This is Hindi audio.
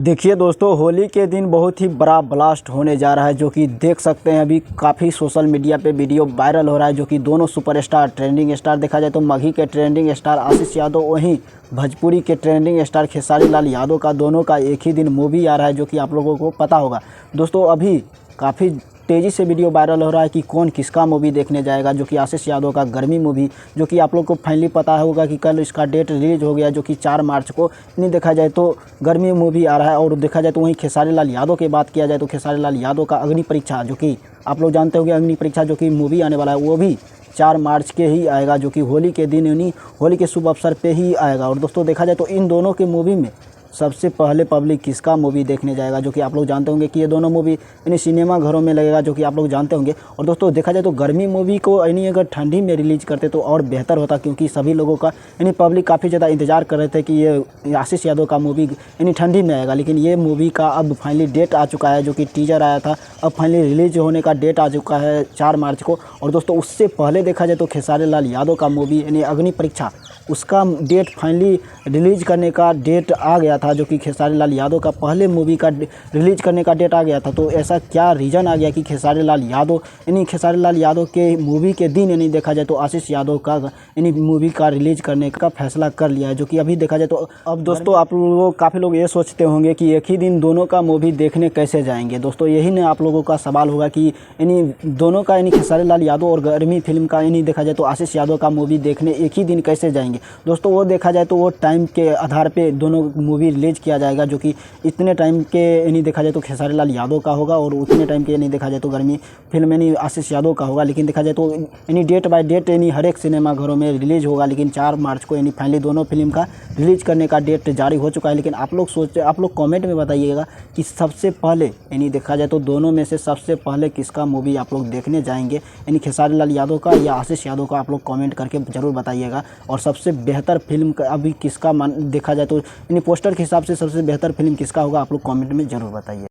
देखिए दोस्तों, होली के दिन बहुत ही बड़ा ब्लास्ट होने जा रहा है, जो कि देख सकते हैं। अभी काफ़ी सोशल मीडिया पे वीडियो वायरल हो रहा है, जो कि दोनों सुपरस्टार ट्रेंडिंग स्टार देखा जाए तो मगही के ट्रेंडिंग स्टार आशीष यादव, वहीं भोजपुरी के ट्रेंडिंग स्टार खेसारी लाल यादव का दोनों का एक ही दिन मूवी आ रहा है, जो कि आप लोगों को पता होगा। दोस्तों अभी काफ़ी तेज़ी से वीडियो वायरल हो रहा है कि कौन किसका मूवी देखने जाएगा, जो कि आशीष यादव का गर्मी मूवी, जो कि आप लोग को फाइनली पता होगा कि कल इसका डेट रिलीज हो गया, जो कि 4 मार्च को। नहीं देखा जाए तो गर्मी मूवी आ रहा है। और देखा जाए तो वहीं खेसारी लाल यादव की बात किया जाए तो खेसारी लाल यादव का अग्नि परीक्षा, जो कि आप लोग जानते होंगे, अग्नि परीक्षा जो कि मूवी आने वाला है, वो भी 4 मार्च के ही आएगा, जो कि होली के दिन यानी होली के शुभ अवसर पे ही आएगा। और दोस्तों देखा जाए तो इन दोनों के मूवी में सबसे पहले पब्लिक किसका मूवी देखने जाएगा, जो कि आप लोग जानते होंगे कि ये दोनों मूवी यानी सिनेमा घरों में लगेगा, जो कि आप लोग जानते होंगे। और दोस्तों देखा जाए तो गर्मी मूवी को यानी अगर ठंडी में रिलीज करते तो और बेहतर होता, क्योंकि सभी लोगों का यानी पब्लिक काफ़ी ज़्यादा इंतजार कर रहे थे कि ये आशीष यादव का मूवी यानी ठंडी में आएगा। लेकिन ये मूवी का अब फाइनली डेट आ चुका है, जो कि टीजर आया था, अब फाइनली रिलीज होने का डेट आ चुका है 4 मार्च को। और दोस्तों उससे पहले देखा जाए तो खेसारी लाल यादव का मूवी यानी अग्नि परीक्षा, उसका डेट फाइनली रिलीज करने का डेट आ गया था, जो कि खेसारी लाल यादव का पहले मूवी का रिलीज करने का डेट आ गया था। तो ऐसा क्या रीज़न आ गया कि खेसारी लाल यादव यानी खेसारी लाल यादव के मूवी के दिन यानी देखा जाए तो आशीष यादव का यानी मूवी का रिलीज करने का फैसला कर लिया है, जो कि अभी देखा जाए तो। अब दोस्तों आप लोग काफ़ी लोग ये सोचते होंगे कि एक ही दिन दोनों का मूवी देखने कैसे जाएंगे। दोस्तों यही ना आप लोगों का सवाल होगा कि यानी दोनों का यानी खेसारी लाल यादव और गर्मी फिल्म का यानी देखा जाए तो आशीष यादव का मूवी देखने एक ही दिन कैसे जाएंगे। दोस्तों वो देखा जाए तो वो टाइम के आधार पे दोनों मूवी रिलीज किया जाएगा, जो कि इतने टाइम के यानी देखा जाए तो खेसारी लाल यादव का होगा और उतने टाइम के यानी देखा जाए तो गर्मी फिल्म यानी आशीष यादव का होगा। लेकिन देखा जाए तो यानी डेट बाय डेट यानी हर एक सिनेमा घरों में रिलीज होगा। लेकिन 4 मार्च को यानी फाइनली दोनों फिल्म का रिलीज करने का डेट जारी हो चुका है। लेकिन आप लोग कॉमेंट में बताइएगा कि सबसे पहले यानी देखा जाए तो दोनों में से सबसे पहले किसका मूवी आप लोग देखने जाएंगे, यानी खेसारी लाल यादव का या आशीष यादव का। आप लोग कमेंट करके ज़रूर बताइएगा। और सबसे बेहतर फिल्म का अभी किसका देखा जाए तो यानी पोस्टर के हिसाब से सबसे बेहतर फिल्म किसका होगा, आप लोग कमेंट में ज़रूर बताइए।